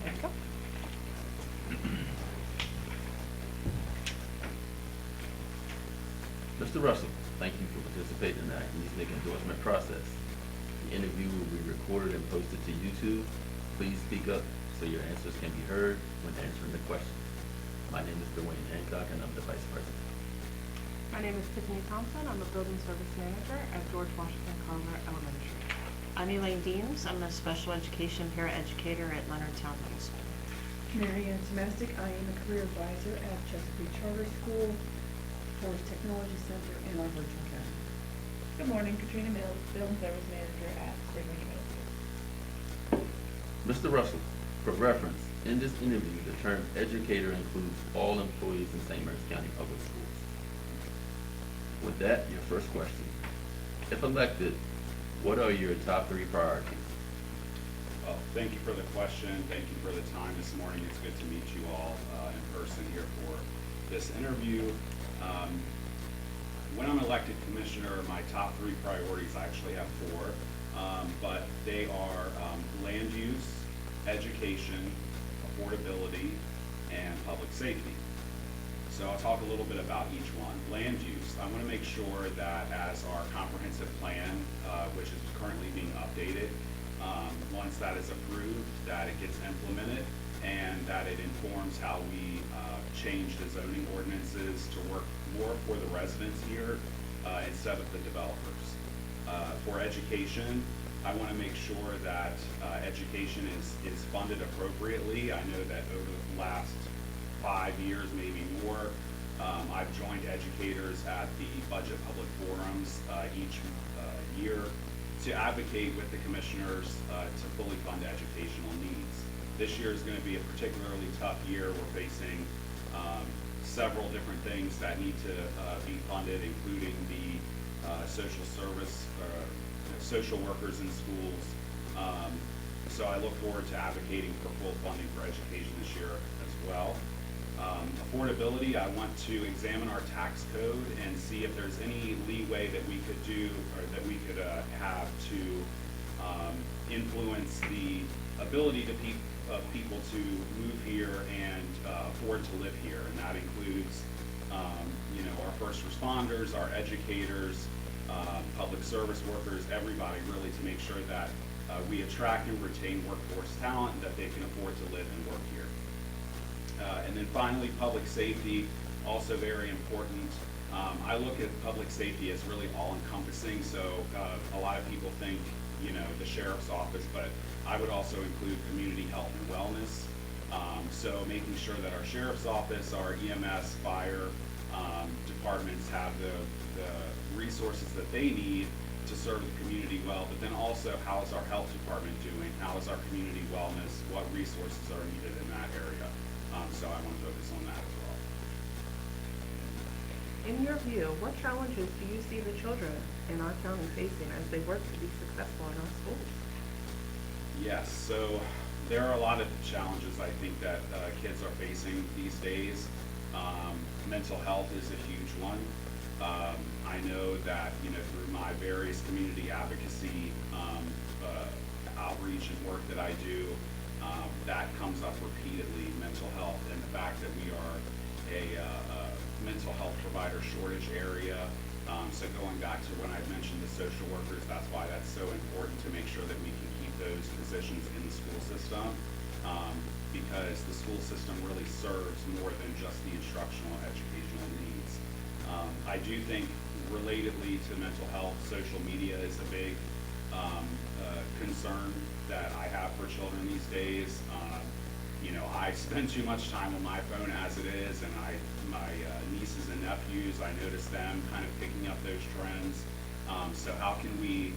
There you go. Mr. Russell, thank you for participating in the EASMC endorsement process. The interview will be recorded and posted to YouTube. Please speak up so your answers can be heard when answering the question. My name is Dwayne Hancock, and I'm the Vice President. My name is Tiffany Thompson. I'm a Building Service Manager at George Washington Carver Elementary. I'm Elaine Deans. I'm a special education paraeducator at Leonardtown Middle School. Mary Ann Tomasic, I am a career advisor at Chesapeake Charter School, Forest Technology Center, and our virtual academy. Good morning, Katrina Mills, Building Service Manager at Brigham Young Middle School. Mr. Russell, for reference, in this interview, the term educator includes all employees in St. Mary's County Public Schools. With that, your first question. If elected, what are your top 3 priorities? Well, thank you for the question. Thank you for the time this morning. It's good to meet you all in person here for this interview. When I'm elected commissioner, my top 3 priorities, I actually have 4, but they are land use, education, affordability, and public safety. So I'll talk a little bit about each one. Land use, I want to make sure that as our comprehensive plan, which is currently being updated, once that is approved, that it gets implemented and that it informs how we change the zoning ordinances to work more for the residents here instead of the developers. For education, I want to make sure that education is funded appropriately. I know that over the last 5 years, maybe more, I've joined educators at the budget public forums each year to advocate with the commissioners to fully fund educational needs. This year is going to be a particularly tough year. We're facing several different things that need to be funded, including the social service, social workers in schools. So I look forward to advocating for full funding for education this year as well. Affordability, I want to examine our tax code and see if there's any leeway that we could do or that we could have to influence the ability of people to move here and afford to live here. And that includes our first responders, our educators, public service workers, everybody really, to make sure that we attract and retain workforce talent and that they can afford to live and work here. And then finally, public safety, also very important. I look at public safety as really all-encompassing, so a lot of people think, the sheriff's office, but I would also include community health and wellness. So making sure that our sheriff's office, our EMS, fire departments have the resources that they need to serve the community well, but then also how is our health department doing? How is our community wellness? What resources are needed in that area? So I want to focus on that as well. In your view, what challenges do you see the children in our county facing as they work to be successful in our schools? Yes, so there are a lot of challenges I think that kids are facing these days. Mental health is a huge one. I know that through my various community advocacy outreach and work that I do, that comes up repeatedly, mental health, and the fact that we are a mental health provider shortage area. So going back to when I mentioned the social workers, that's why that's so important to make sure that we can keep those positions in the school system, because the school system really serves more than just the instructional educational needs. I do think relatedly to mental health, social media is a big concern that I have for children these days. I spend too much time on my phone as it is, and my nieces and nephews, I notice them kind of picking up those trends. So how can we,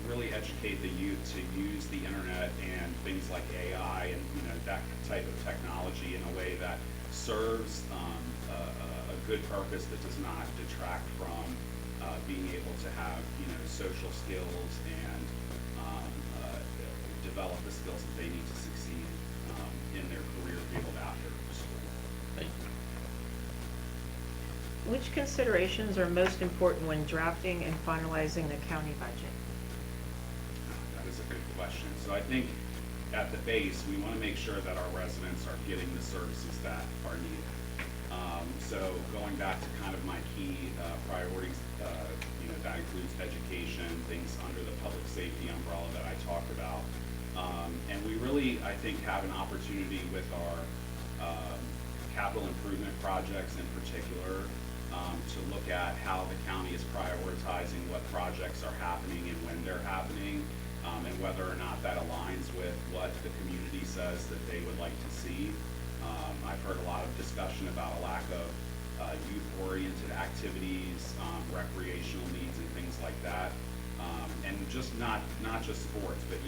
really educate the youth to use the internet and things like AI and that type of technology in a way that serves a good purpose that does not detract from being able to have social skills and develop the skills that they need to succeed in their career field after school. Thank you. Which considerations are most important when drafting and finalizing the county budget? That is a good question. So I think at the base, we want to make sure that our residents are getting the services that are needed. So going back to kind of my key priorities, that includes education, things under the public safety umbrella that I talked about. And we really, I think, have an opportunity with our capital improvement projects in particular to look at how the county is prioritizing what projects are happening and when they're happening, and whether or not that aligns with what the community says that they would like to see. I've heard a lot of discussion about a lack of youth-oriented activities, recreational needs and things like that. And just not just sports, but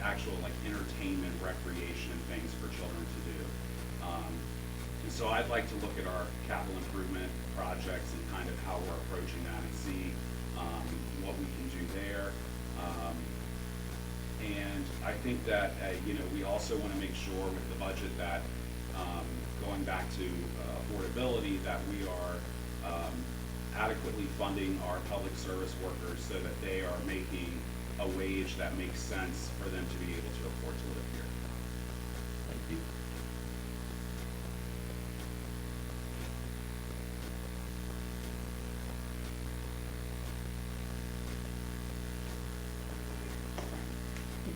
actual like entertainment, recreation things for children to do. And so I'd like to look at our capital improvement projects and kind of how we're approaching that and see what we can do there. And I think that we also want to make sure with the budget that going back to affordability, that we are adequately funding our public service workers so that they are making a wage that makes sense for them to be able to afford to live here. Thank you.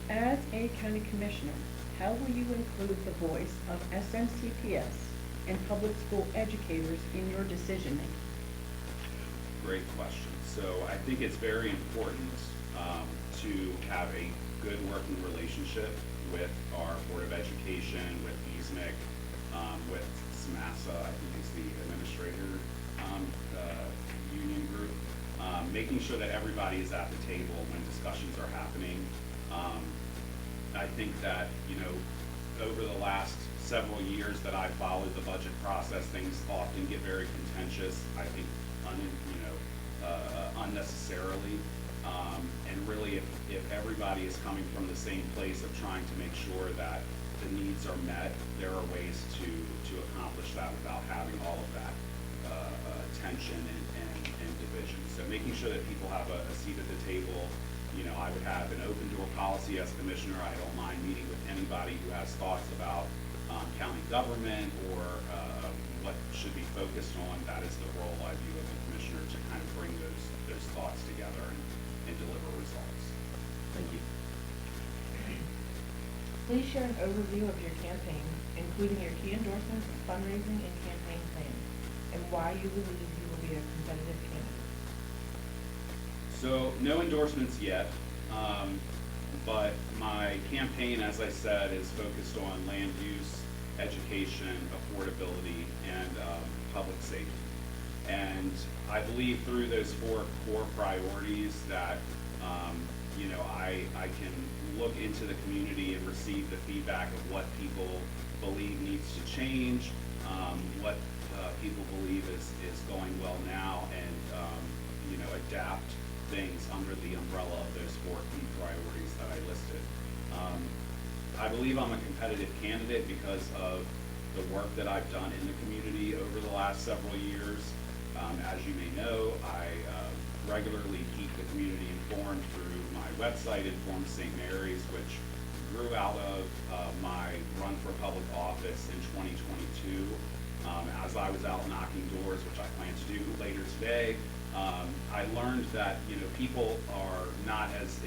As a county commissioner, how will you include the voice of SMCPS and public school educators in your decision-making? Great question. So I think it's very important to have a good working relationship with our Board of Education, with EASMC, with SMASA, I think is the administrator union group, making sure that everybody is at the table when discussions are happening. I think that, over the last several years that I've followed the budget process, things often get very contentious, I think, unnecessarily. And really, if everybody is coming from the same place of trying to make sure that the needs are met, there are ways to accomplish that without having all of that tension and division. So making sure that people have a seat at the table. I would have an open door policy as commissioner. I don't mind meeting with anybody who has thoughts about county government or what should be focused on. That is the role I view as a commissioner, to kind of bring those thoughts together and deliver results. Thank you. Please share an overview of your campaign, including your key endorsements, fundraising, and campaign plan, and why you believe you will be a competitive candidate. So no endorsements yet, but my campaign, as I said, is focused on land use, education, affordability, and public safety. And I believe through those 4 core priorities that I can look into the community and receive the feedback of what people believe needs to change, what people believe is going well now, and adapt things under the umbrella of those 4 key priorities that I listed. I believe I'm a competitive candidate because of the work that I've done in the community over the last several years. As you may know, I regularly keep the community informed through my website, Informed St. Mary's, which grew out of my run for public office in 2022. As I was out knocking doors, which I plan to do later today, I learned that people are not as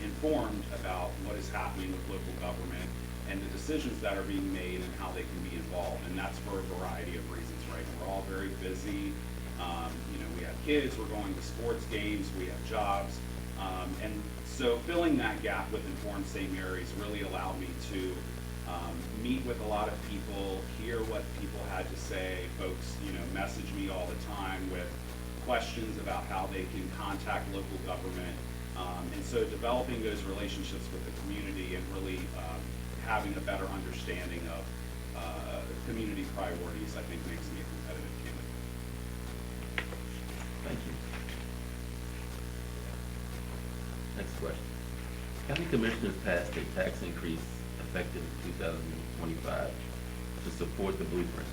informed about what is happening with local government and the decisions that are being made and how they can be involved. And that's for a variety of reasons, right? We're all very busy. We have kids, we're going to sports games, we have jobs. And so filling that gap with Informed St. Mary's really allowed me to meet with a lot of people, hear what people had to say. Folks, message me all the time with questions about how they can contact local government. And so developing those relationships with the community and really having a better understanding of community priorities, I think, makes me a competitive candidate. Thank you. Next question. County Commissioners passed a tax increase effective in 2025 to support the blueprint.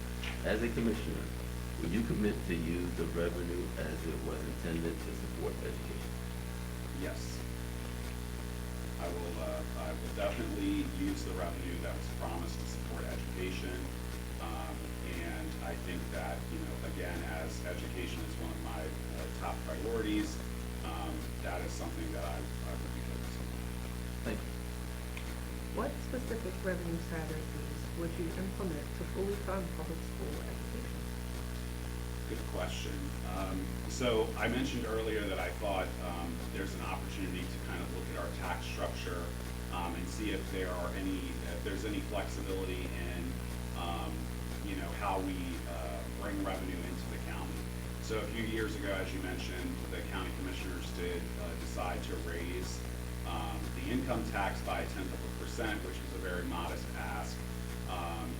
As a commissioner, will you commit to use the revenue as it was intended to support education? Yes. I will definitely use the revenue that was promised to support education. And I think that, again, as education is one of my top priorities, that is something that I would be focusing on. Thank you. What specific revenue strategies would you implement to fully fund public school education? Good question. So I mentioned earlier that I thought there's an opportunity to kind of look at our tax structure and see if there's any flexibility in, how we bring revenue into the county. So a few years ago, as you mentioned, the county commissioners did decide to raise the income tax by 0.1%, which was a very modest ask,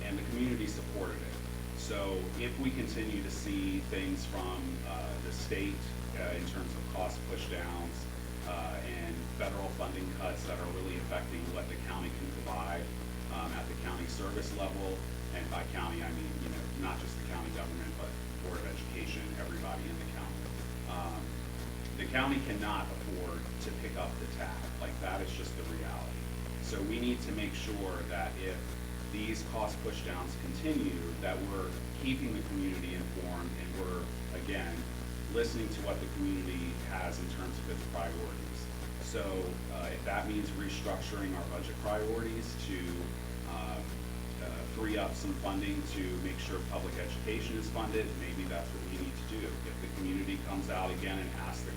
and the community supported it. So if we continue to see things from the state in terms of cost pushdowns and federal funding cuts that are really affecting what the county can provide at the county service level, and by county I mean not just the county government but Board of Education, everybody in the county. The county cannot afford to pick up the tab. Like, that is just the reality. So we need to make sure that if these cost pushdowns continue, that we're keeping the community informed and we're, again, listening to what the community has in terms of its priorities. So if that means restructuring our budget priorities to free up some funding to make sure public education is funded, maybe that's what we need to do. If the community comes out again and asks the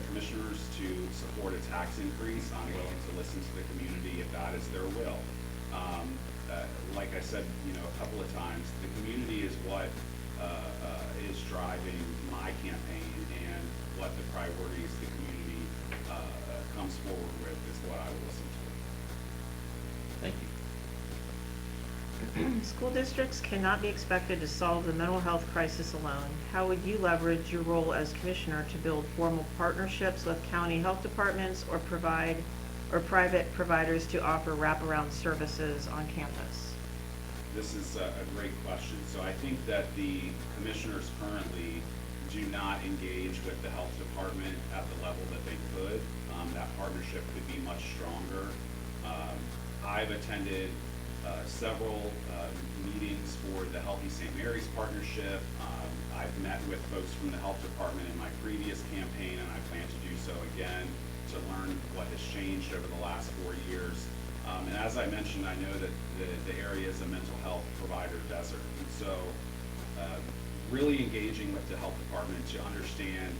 commissioners to support a tax increase, I'm willing to listen to the community if that is their will. Like I said, a couple of times, the community is what is driving my campaign, and what the priorities the community comes forward with is what I will listen to. Thank you. School districts cannot be expected to solve the mental health crisis alone. How would you leverage your role as commissioner to build formal partnerships with county health departments or private providers to offer wraparound services on campus? This is a great question. So I think that the commissioners currently do not engage with the health department at the level that they could. That partnership could be much stronger. I've attended several meetings for the Healthy St. Mary's Partnership. I've met with folks from the health department in my previous campaign, and I plan to do so again to learn what has changed over the last 4 years. And as I mentioned, I know that the area is a mental health provider desert. And so really engaging with the health department to understand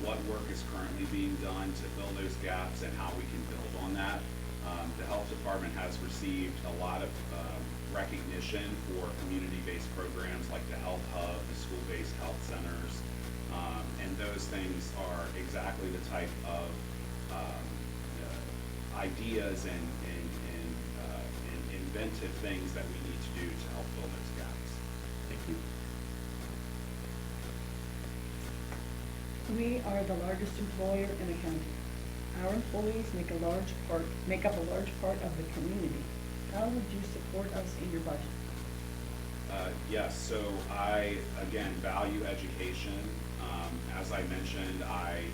what work is currently being done to fill those gaps and how we can build on that. The health department has received a lot of recognition for community-based programs like the Health Hub, the school-based health centers, and those things are exactly the type of ideas and inventive things that we need to do to help fill those gaps. Thank you. We are the largest employer in the county. Our employees make up a large part of the community. How would you support us in your budget? Yes, so I, again, value education. As I mentioned, I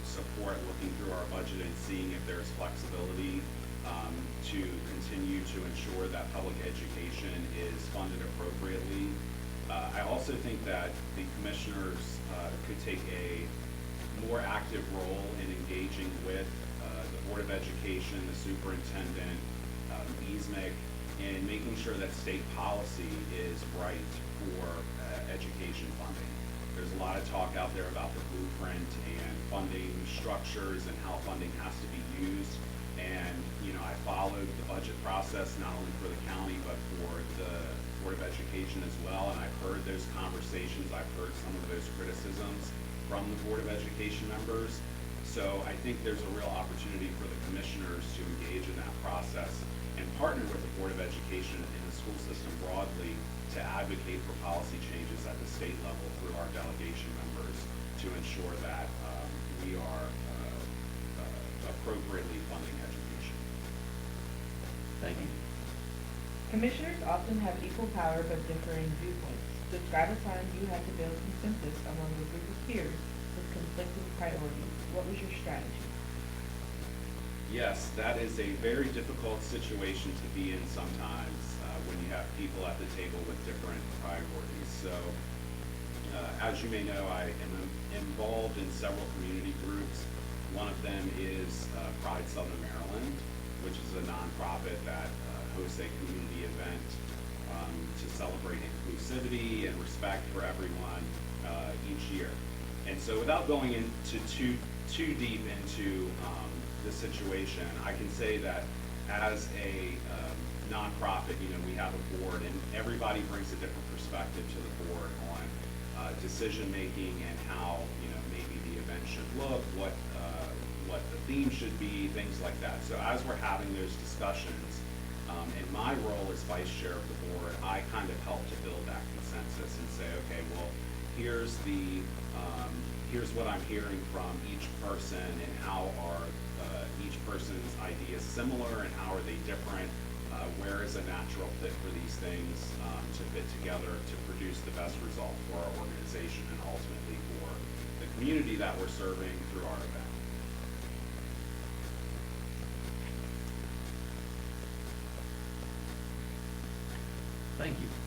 support looking through our budget and seeing if there's flexibility to continue to ensure that public education is funded appropriately. I also think that the commissioners could take a more active role in engaging with the Board of Education, the superintendent, EASMC, in making sure that state policy is right for education funding. There's a lot of talk out there about the blueprint and funding structures and how funding has to be used. And, I followed the budget process not only for the county but for the Board of Education as well. And I've heard those conversations. I've heard some of those criticisms from the Board of Education members. So I think there's a real opportunity for the commissioners to engage in that process and partner with the Board of Education and the school system broadly to advocate for policy changes at the state level through our delegation members to ensure that we are appropriately funding education. Thank you. Commissioners often have equal power but differing viewpoints. Describe a time you had to build consensus among a group of peers with conflicting priorities. What was your strategy? Yes, that is a very difficult situation to be in sometimes when you have people at the table with different priorities. So, as you may know, I am involved in several community groups. One of them is Pride Southern Maryland, which is a nonprofit that hosts a community event to celebrate inclusivity and respect for everyone each year. And so without going into too deep into the situation, I can say that as a nonprofit, we have a board, and everybody brings a different perspective to the board on decision making and how maybe the event should look, what the theme should be, things like that. So as we're having those discussions, in my role as vice chair of the board, I kind of help to build that consensus and say, okay, well, here's what I'm hearing from each person, and how are each person's ideas similar, and how are they different? Where is a natural fit for these things to fit together to produce the best result for our organization and ultimately for the community that we're serving through our event. Thank you.